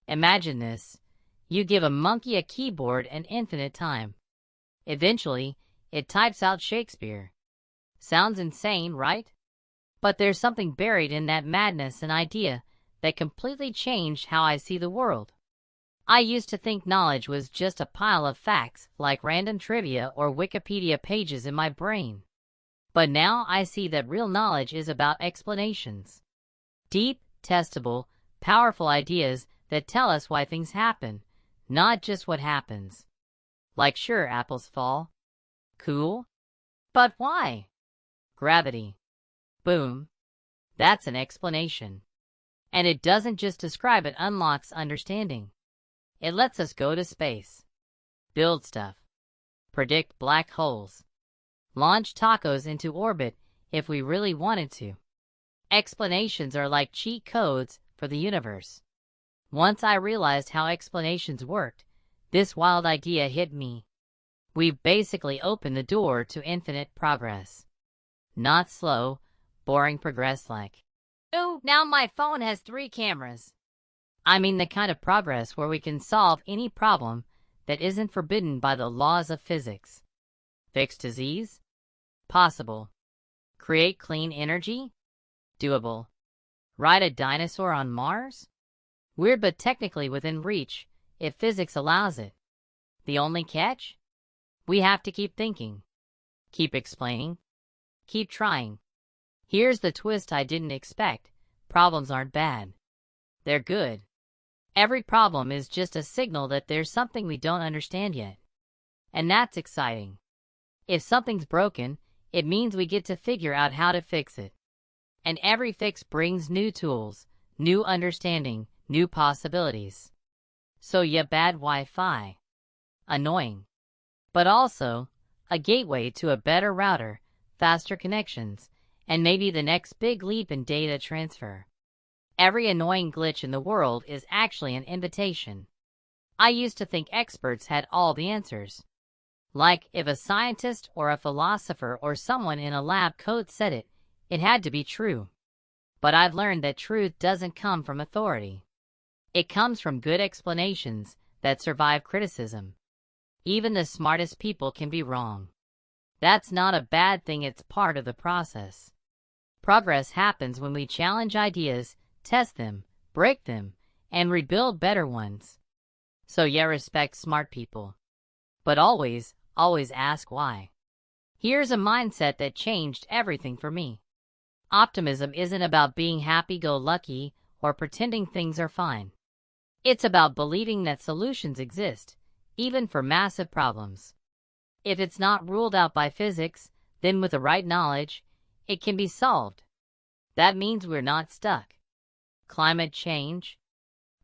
Imagine this. You give a monkey a keyboard and infinite time. Eventually, it types out Shakespeare. Sounds insane, right? But there's something buried in that madness, an idea that completely changed how I see the world. I used to think knowledge was just a pile of facts, like random trivia or Wikipedia pages in my brain. But now I see that real knowledge is about explanations. Deep, testable, powerful ideas that tell us why things happen, not just what happens. Like, sure, apples fall. Cool. But why? Gravity. Boom. That's an explanation. And it doesn't just describe, it unlocks understanding. It lets us go to space, build stuff, predict black holes, launch tacos into orbit if we really wanted to. Explanations are like cheat codes for the universe. Once I realized how explanations worked, this wild idea hit me. We've basically opened the door to infinite progress. Not slow, boring progress like, "Ooh, now my phone has 3 cameras." I mean the kind of progress where we can solve any problem that isn't forbidden by the laws of physics. Fix disease? Possible. Create clean energy? Doable. Ride a dinosaur on Mars? Weird, but technically within reach, if physics allows it. The only catch? We have to keep thinking. Keep explaining. Keep trying. Here's the twist I didn't expect. Problems aren't bad. They're good. Every problem is just a signal that there's something we don't understand yet. And that's exciting. If something's broken, it means we get to figure out how to fix it. And every fix brings new tools, new understanding, new possibilities. So yeah, bad Wi-Fi. Annoying. But also a gateway to a better router, faster connections, and maybe the next big leap in data transfer. Every annoying glitch in the world is actually an invitation. I used to think experts had all the answers. Like, if a scientist or a philosopher or someone in a lab coat said it, it had to be true. But I've learned that truth doesn't come from authority. It comes from good explanations that survive criticism. Even the smartest people can be wrong. That's not a bad thing, it's part of the process. Progress happens when we challenge ideas, test them, break them, and rebuild better ones. So yeah, respect smart people. But always ask why. Here's a mindset that changed everything for me. Optimism isn't about being happy-go-lucky or pretending things are fine. It's about believing that solutions exist, even for massive problems. If it's not ruled out by physics, then with the right knowledge, it can be solved. That means we're not stuck. Climate change?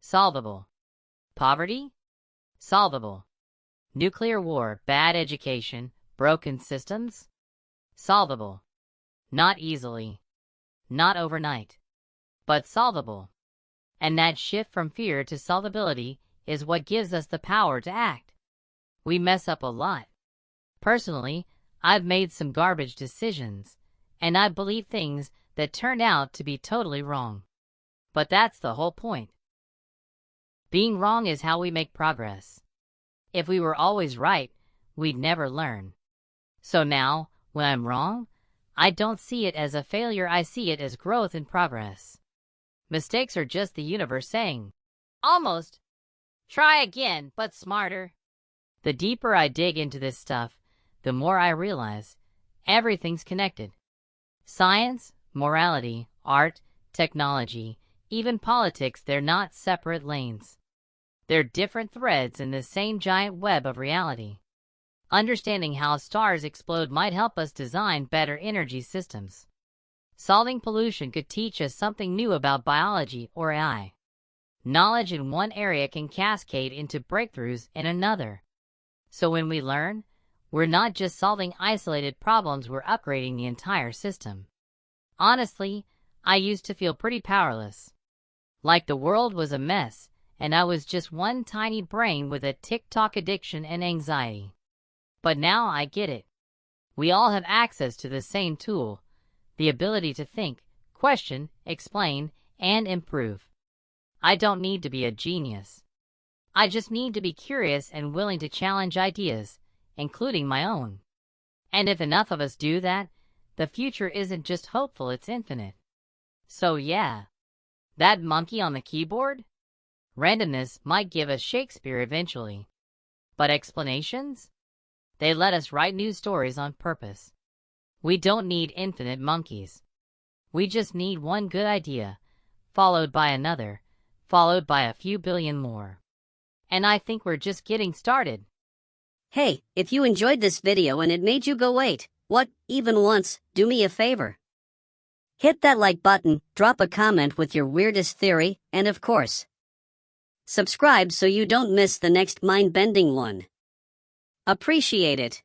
Solvable. Poverty? Solvable. Nuclear war, bad education, broken systems? Solvable. Not easily. Not overnight. But solvable. And that shift from fear to solvability is what gives us the power to act. We mess up a lot. Personally, I've made some garbage decisions, and I believe things that turned out to be totally wrong. But that's the whole point. Being wrong is how we make progress. If we were always right, we'd never learn. So now, when I'm wrong, I don't see it as a failure, I see it as growth and progress. Mistakes are just the universe saying, "Almost. Try again, but smarter." The deeper I dig into this stuff, the more I realize everything's connected. Science, morality, art, technology, even politics, they're not separate lanes. They're different threads in the same giant web of reality. Understanding how stars explode might help us design better energy systems. Solving pollution could teach us something new about biology or AI. Knowledge in one area can cascade into breakthroughs in another. So when we learn, we're not just solving isolated problems, we're upgrading the entire system. Honestly, I used to feel pretty powerless. Like the world was a mess, and I was just one tiny brain with a TikTok addiction and anxiety. But now I get it. We all have access to the same tool, the ability to think, question, explain, and improve. I don't need to be a genius. I just need to be curious and willing to challenge ideas, including my own. And if enough of us do that, the future isn't just hopeful, it's infinite. So yeah, that monkey on the keyboard? Randomness might give us Shakespeare eventually. But explanations? They let us write new stories on purpose. We don't need infinite monkeys. We just need one good idea, followed by another, followed by a few billion more. And I think we're just getting started. Hey, if you enjoyed this video and it made you go wait, what, even once, do me a favor. Hit that like button, drop a comment with your weirdest theory, and of course, subscribe so you don't miss the next mind-bending one. Appreciate it.